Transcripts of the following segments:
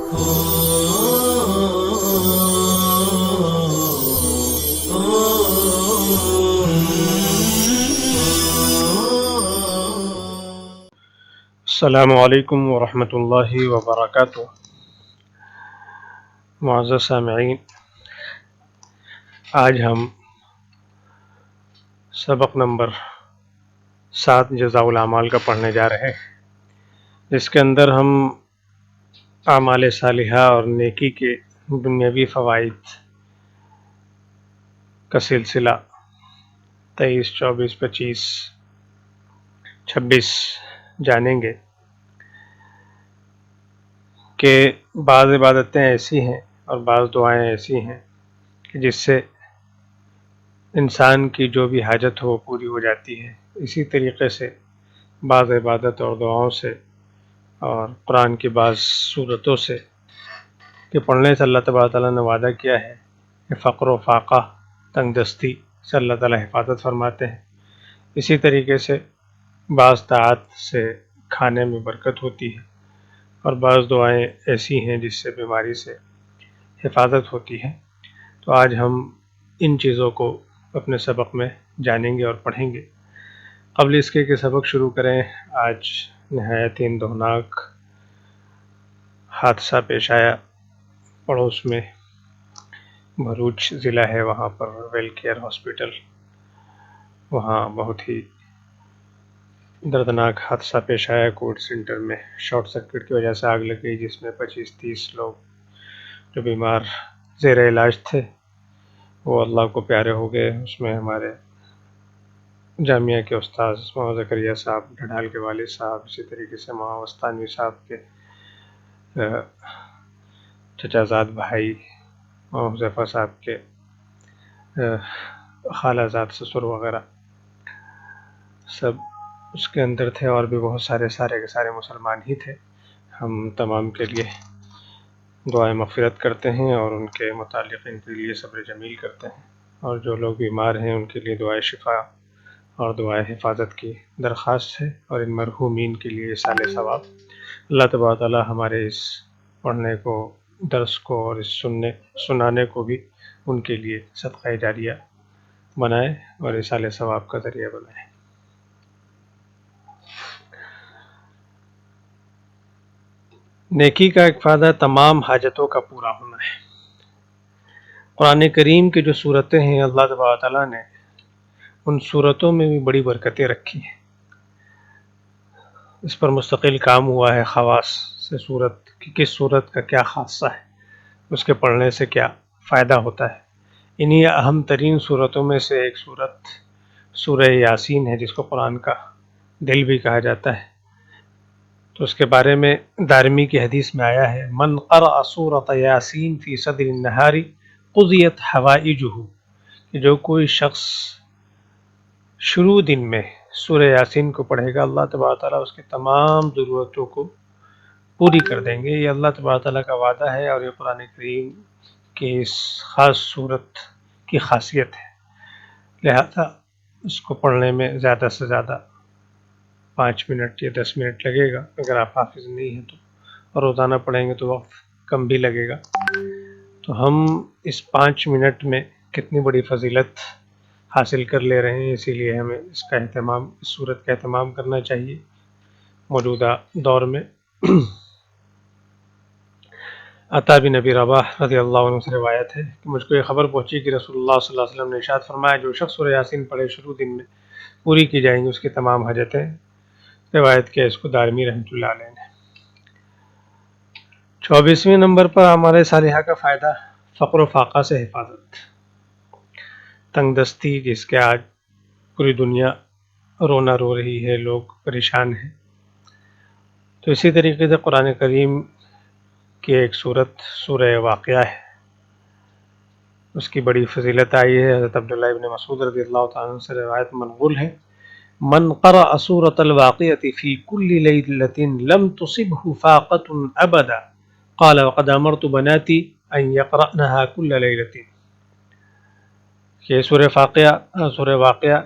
السلام علیکم ورحمۃ اللہ وبرکاتہ۔ معزز سامعین، آج ہم سبق نمبر 7 جزاء الاعمال کا پڑھنے جا رہے ہیں، جس کے اندر ہم اعمال صالحہ اور نیکی کے دنیاوی فوائد کا سلسلہ 23، 24، 25، 26 جانیں گے کہ بعض عبادتیں ایسی ہیں اور بعض دعائیں ایسی ہیں کہ جس سے انسان کی جو بھی حاجت ہو پوری ہو جاتی ہے۔ اسی طریقے سے بعض عبادت اور دعاؤں سے اور قرآن کی بعض صورتوں سے کہ پڑھنے سے اللہ تبارک تعالیٰ نے وعدہ کیا ہے کہ فقر و فاقہ، تنگ دستی سے اللہ تعالیٰ حفاظت فرماتے ہیں۔ اسی طریقے سے بعض طاعت سے کھانے میں برکت ہوتی ہے، اور بعض دعائیں ایسی ہیں جس سے بیماری سے حفاظت ہوتی ہے۔ تو آج ہم ان چیزوں کو اپنے سبق میں جانیں گے اور پڑھیں گے۔ قبل اس کے کہ سبق شروع کریں، آج نہایت ہی دردناک حادثہ پیش آیا پڑوس میں، بھروچ ضلع ہے، وہاں پر ویل کیئر ہاسپٹل، وہاں بہت ہی دردناک حادثہ پیش آیا۔ کووڈ سینٹر میں شارٹ سرکٹ کی وجہ سے آگ لگ گئی، جس میں 25-30 لوگ جو بیمار زیر علاج تھے وہ اللہ کو پیارے ہو گئے۔ اس میں ہمارے جامعہ کے استاذ محمد زکریا صاحب ڈھڈال کے والد صاحب، اسی طریقے سے محمد وسطانوی صاحب کے چچا زاد بھائی، محمد حذیفہ صاحب کے خالہ زاد سسر وغیرہ سب اس کے اندر تھے، اور بھی بہت سارے کے سارے مسلمان ہی تھے۔ ہم تمام کے لیے دعائیں مغفرت کرتے ہیں اور ان کے متعلقین کے لیے صبر جمیل کرتے ہیں، اور جو لوگ بیمار ہیں ان کے لیے دعائیں شفا اور دعائیں حفاظت کی درخواست ہے، اور ان مرحومین کے لیے اصالِ ثواب۔ اللہ تبارک تعالیٰ ہمارے اس پڑھنے کو، درس کو اور اس سنانے کو بھی ان کے لیے صدقہ جاریہ بنائے اور اصالِ ثواب کا ذریعہ بنائے۔ نیکی کا ایک فائدہ تمام حاجتوں کا پورا ہونا ہے۔ قرآن کریم کی جو صورتیں ہیں، اللہ تبارک تعالیٰ نے ان صورتوں میں بھی بڑی برکتیں رکھی ہیں۔ اس پر مستقل کام ہوا ہے خواص سے صورت کی، کس صورت کا کیا خاصہ ہے، اس کے پڑھنے سے کیا فائدہ ہوتا ہے۔ انہی اہم ترین صورتوں میں سے ایک صورت سورہ یاسین ہے، جس کو قرآن کا دل بھی کہا جاتا ہے۔ تو اس کے بارے میں دارمی کی حدیث میں آیا ہے، من قرأ سورۃ یاسین فی صدر النہار قضیت حوائجہ، کہ جو کوئی شخص شروع دن میں سورہ یاسین کو پڑھے گا، اللہ تبارک تعالیٰ اس کی تمام ضرورتوں کو پوری کر دیں گے۔ یہ اللہ تبارک تعالیٰ کا وعدہ ہے، اور یہ قرآن کریم کی اس خاص صورت کی خاصیت ہے۔ لہذا اس کو پڑھنے میں زیادہ سے زیادہ 5 منٹ یا 10 منٹ لگے گا۔ اگر آپ حافظ نہیں ہیں تو، اور روزانہ پڑھیں گے تو وقت کم بھی لگے گا۔ تو ہم اس 5 منٹ میں کتنی بڑی فضیلت حاصل کر لے رہے ہیں، اسی لیے ہمیں اس صورت کا اہتمام کرنا چاہیے موجودہ دور میں۔ عطا بن ابی رباح رضی اللہ عنہ سے روایت ہے کہ مجھ کو یہ خبر پہنچی کہ رسول اللہ صلی اللہ علیہ وسلم نے ارشاد فرمایا، جو شخص سورہ یاسین پڑھے شروع دن میں پوری کی جائیں گی اس کی تمام حاجتیں۔ روایت کیا اس کو دارمی رحمۃ اللہ علیہ نے۔ 24ویں نمبر پر اعمال صالحہ کا فائدہ فقر و فاقہ سے حفاظت۔ تنگ دستی، جس کے آج پوری دنیا رونا رو رہی ہے، لوگ پریشان ہیں، تو اسی طریقے سے قرآن کریم کی ایک صورت سورہ واقعہ ہے، اس کی بڑی فضیلت آئی ہے۔ حضرت عبداللہ ابن مسعود رضی اللہ تعالیٰ عنہ سے روایت منقول ہے، من قرأ سورة الواقعة في كل ليلة لم تصبه فاقة أبدا قال وقد أمرت بناتي أن يقرأنها كل ليلة۔ یہ سورہ واقعہ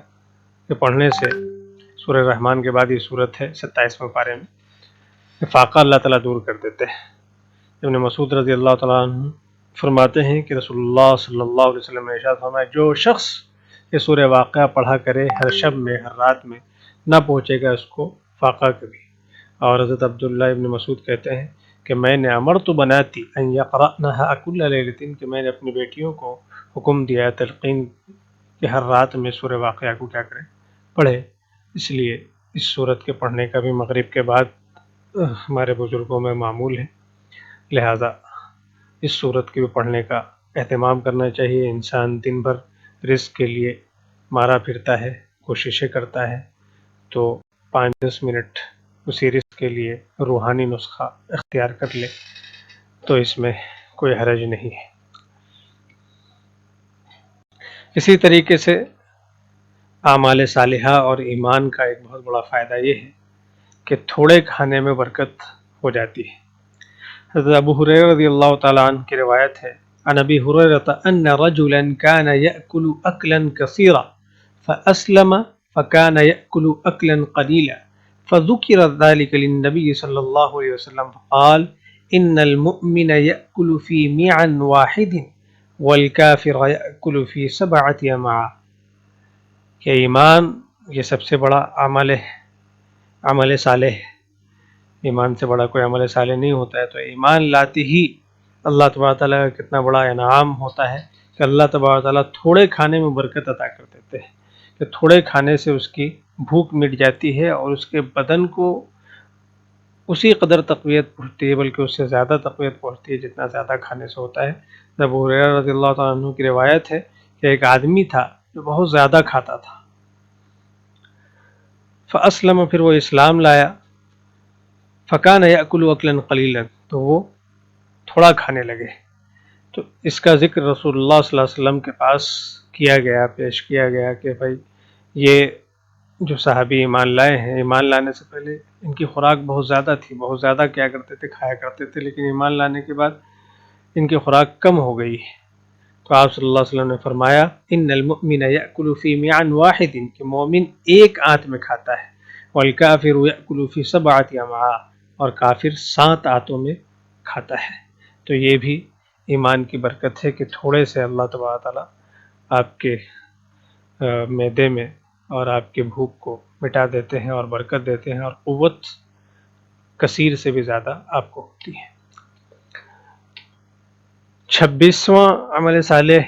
کے پڑھنے سے، سورہ رحمان کے بعد یہ صورت ہے 27ویں پارے میں، فاقہ اللہ تعالیٰ دور کر دیتے ہیں۔ ابن مسعود رضی اللہ تعالیٰ عنہ فرماتے ہیں کہ رسول اللہ صلی اللہ علیہ وسلم نے ارشاد فرمایا جو شخص یہ سورہ واقعہ پڑھا کرے ہر شب میں ہر رات میں نہ پہنچے گا اس کو فاقہ کبھی۔ اور حضرت عبداللہ ابن مسعود کہتے ہیں کہ میں نے امرت بناتی ان یقرأنها کل لیلۃ کہ میں نے اپنی بیٹیوں کو حکم دیا تلقین کہ ہر رات میں سورہ واقعہ کو کیا کریں پڑھے۔ اس لیے اس سورت کے پڑھنے کا بھی مغرب کے بعد ہمارے بزرگوں میں معمول ہے، لہذا اس سورت کے بھی پڑھنے کا اہتمام کرنا چاہیے۔ انسان دن بھر رزق کے لیے مارا پھرتا ہے، کوششیں کرتا ہے، تو 5-10 منٹ اسی رزق کے لیے روحانی نسخہ اختیار کر لے تو اس میں کوئی حرج نہیں ہے۔ اسی طریقے سے اعمال صالحہ اور ایمان کا ایک بہت بڑا فائدہ یہ ہے کہ تھوڑے کھانے میں برکت ہو جاتی ہے۔ حضرت ابو ہریرہ رضی اللہ تعالیٰ عنہ کی روایت ہے عن ابی ہریرہ ان رجلا كان يأكل اكلا كثيرا فاسلم فكان يأكل اكلا قليلا فذكر ذلك للنبي صلى الله عليه وسلم فقال ان المؤمن يأكل في معا واحد والكافر يأكل في 7 امعاء کہ ایمان یہ سب سے بڑا عمل صالح ہے، ایمان سے بڑا کوئی عمل صالح نہیں ہوتا ہے۔ تو ایمان لاتے ہی اللہ تبارک تعالیٰ کا کتنا بڑا انعام ہوتا ہے کہ اللہ تبارک تعالیٰ تھوڑے کھانے میں برکت عطا کر دیتے ہیں، کہ تھوڑے کھانے سے اس کی بھوک مٹ جاتی ہے اور اس کے بدن کو اسی قدر تقویت پہنچتی ہے، بلکہ اس سے زیادہ تقویت پہنچتی ہے جتنا زیادہ کھانے سے ہوتا ہے۔ ابو ہریرہ رضی اللہ تعالیٰ عنہ کی روایت ہے کہ ایک آدمی تھا جو بہت زیادہ کھاتا تھا، فاسلم پھر وہ اسلام لایا، فکان یأکل اکلا قلیلا تو وہ تھوڑا کھانے لگے۔ تو اس کا ذکر رسول اللہ صلی اللہ علیہ وسلم کے پاس کیا گیا، پیش کیا گیا کہ بھائی یہ جو صحابی ایمان لائے ہیں، ایمان لانے سے پہلے ان کی خوراک بہت زیادہ تھی، بہت زیادہ کیا کرتے تھے، کھایا کرتے تھے، لیکن ایمان لانے کے بعد ان کی خوراک کم ہو گئی۔ تو آپ صلی اللہ علیہ وسلم نے فرمایا ان المؤمن یأکل فی معا واحد کہ مومن ایک آنت میں کھاتا ہے، والکافر یأکل فی 7 امعاء اور کافر 7 آنتوں میں کھاتا ہے۔ تو یہ بھی ایمان کی برکت ہے کہ تھوڑے سے اللہ تبارک تعالیٰ آپ کے معدے میں اور آپ کے بھوک کو مٹا دیتے ہیں اور برکت دیتے ہیں، اور قوت کثیر سے بھی زیادہ آپ کو ہوتی ہے۔ 26واں عمل صالح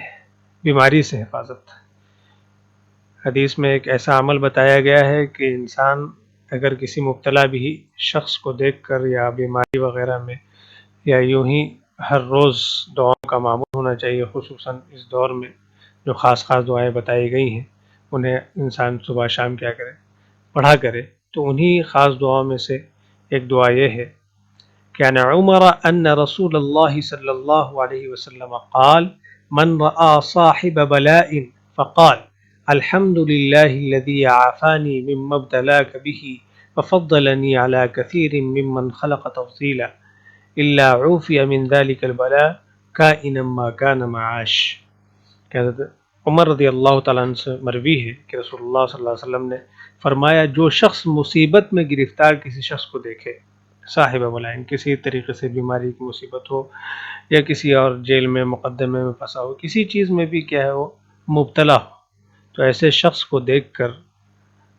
بیماری سے حفاظت۔ حدیث میں ایک ایسا عمل بتایا گیا ہے کہ انسان اگر کسی مبتلا بھی شخص کو دیکھ کر یا بیماری وغیرہ میں یا یوں ہی ہر روز دعاؤں کا معمول ہونا چاہیے، خصوصاً اس دور میں جو خاص دعائیں بتائی گئی ہیں انہیں انسان صبح شام کیا کرے، پڑھا کرے۔ تو انہی خاص دعاؤں میں سے ایک دعا یہ ہے کہ عن عمر ان رسول اللہ صلی اللہ علیہ وسلم قال من رأى صاحب بلاء فقال الحمد لله الذي عافاني مما ابتلاك به وفضلني على كثير ممن خلق تفضيلا الا عوفي من ذلك البلاء كائنا ما كان معاش۔ عمر رضی اللہ تعالیٰ عنہ سے مروی ہے کہ رسول اللہ صلی اللہ علیہ وسلم نے فرمایا جو شخص مصیبت میں گرفتار کسی شخص کو دیکھے، صاحب بلائن کسی طریقے سے بیماری کی مصیبت ہو یا کسی اور جیل میں مقدمے میں پھنسا ہو، کسی چیز میں بھی کیا ہے وہ مبتلا ہو، تو ایسے شخص کو دیکھ کر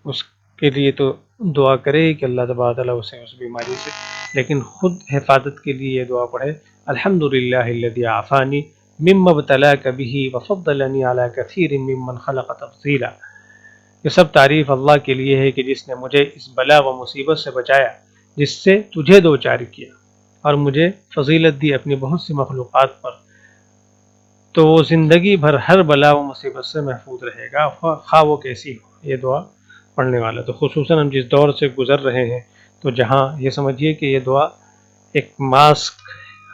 اس کے لیے تو دعا کرے کہ اللہ تبارک تعالیٰ اسے اس بیماری سے، لیکن خود حفاظت کے لیے یہ دعا پڑھے الحمدللہ الذی عافانی مما ابتلاک بہ وفضلنی علی کثیر ممن خلق تفضیلا۔ یہ سب تعریف اللہ کے لیے ہے کہ جس نے مجھے اس بلا و مصیبت سے بچایا جس سے تجھے دوچار کیا، اور مجھے فضیلت دی اپنی بہت سی مخلوقات پر، تو وہ زندگی بھر ہر بلا و مصیبت سے محفوظ رہے گا، خواہ وہ کیسی ہو۔ یہ دعا پڑھنے والا تو خصوصاً ہم جس دور سے گزر رہے ہیں تو جہاں یہ سمجھیے کہ یہ دعا ایک ماسک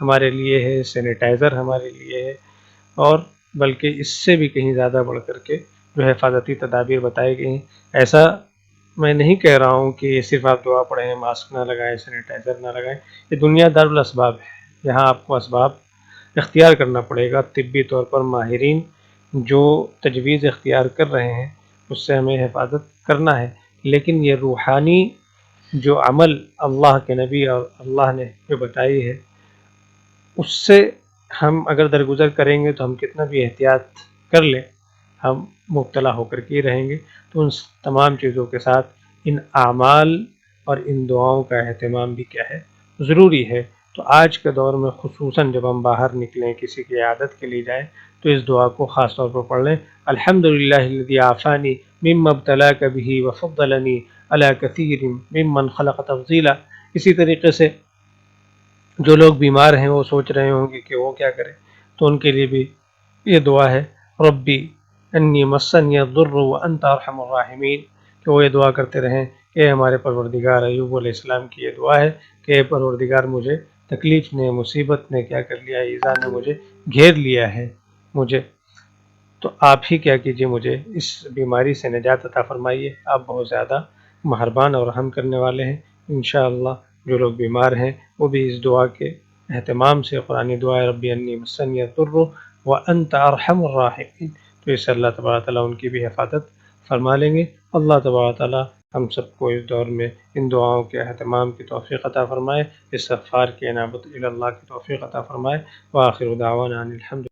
ہمارے لیے ہے، سینیٹائزر ہمارے لیے ہے، اور بلکہ اس سے بھی کہیں زیادہ بڑھ کر کے جو حفاظتی تدابیر بتائی گئی ہیں۔ ایسا میں نہیں کہہ رہا ہوں کہ صرف آپ دعا پڑھیں، ماسک نہ لگائیں، سینیٹائزر نہ لگائیں، یہ دنیا دارالاسباب ہے، یہاں آپ کو اسباب اختیار کرنا پڑے گا۔ طبی طور پر ماہرین جو تجویز اختیار کر رہے ہیں اس سے ہمیں حفاظت کرنا ہے، لیکن یہ روحانی جو عمل اللہ کے نبی اور اللہ نے جو بتائی ہے اس سے ہم اگر درگزر کریں گے تو ہم کتنا بھی احتیاط کر لیں ہم مبتلا ہو کر کے ہی رہیں گے۔ تو ان تمام چیزوں کے ساتھ ان اعمال اور ان دعاؤں کا اہتمام بھی کیا ہے، ضروری ہے۔ تو آج کے دور میں خصوصاً جب ہم باہر نکلیں، کسی کی عیادت کے لیے جائیں، تو اس دعا کو خاص طور پر پڑھ لیں، الحمدللہ الذی عافانی مما ابتلاک بہ وفضلنی علی کثیر ممن خلق تفضیلا۔ اسی طریقے سے جو لوگ بیمار ہیں وہ سوچ رہے ہوں گے کہ وہ کیا کریں، تو ان کے لیے بھی یہ دعا ہے، ربی انی مسنی الضر وانت ارحم الراحمین، کہ وہ یہ دعا کرتے رہیں کہ ہمارے پروردگار۔ ایوب علیہ السلام کی یہ دعا ہے کہ اے پروردگار، مجھے تکلیف نے، مصیبت نے کیا کر لیا، ایذا نے مجھے گھیر لیا ہے، مجھے تو آپ ہی کیا کیجیے، مجھے اس بیماری سے نجات عطا فرمائیے۔ آپ بہت زیادہ مہربان اور رحم کرنے والے ہیں۔ انشاءاللہ جو لوگ بیمار ہیں وہ بھی اس دعا کے اہتمام سے، قرآنی دعا ہے ربی انی مسنی الضر وانت ارحم الراحمین، تو اس سے اللہ تبارک تعالیٰ ان کی بھی حفاظت فرما لیں گے۔ اللہ تبارک تعالیٰ ہم سب کو اس دور میں ان دعاؤں کے اہتمام کی توفیق عطا فرمائے، استغفار کی عنابت اللہ کی توفیق عطا فرمائے۔ وآخر دعوانا ان الحمد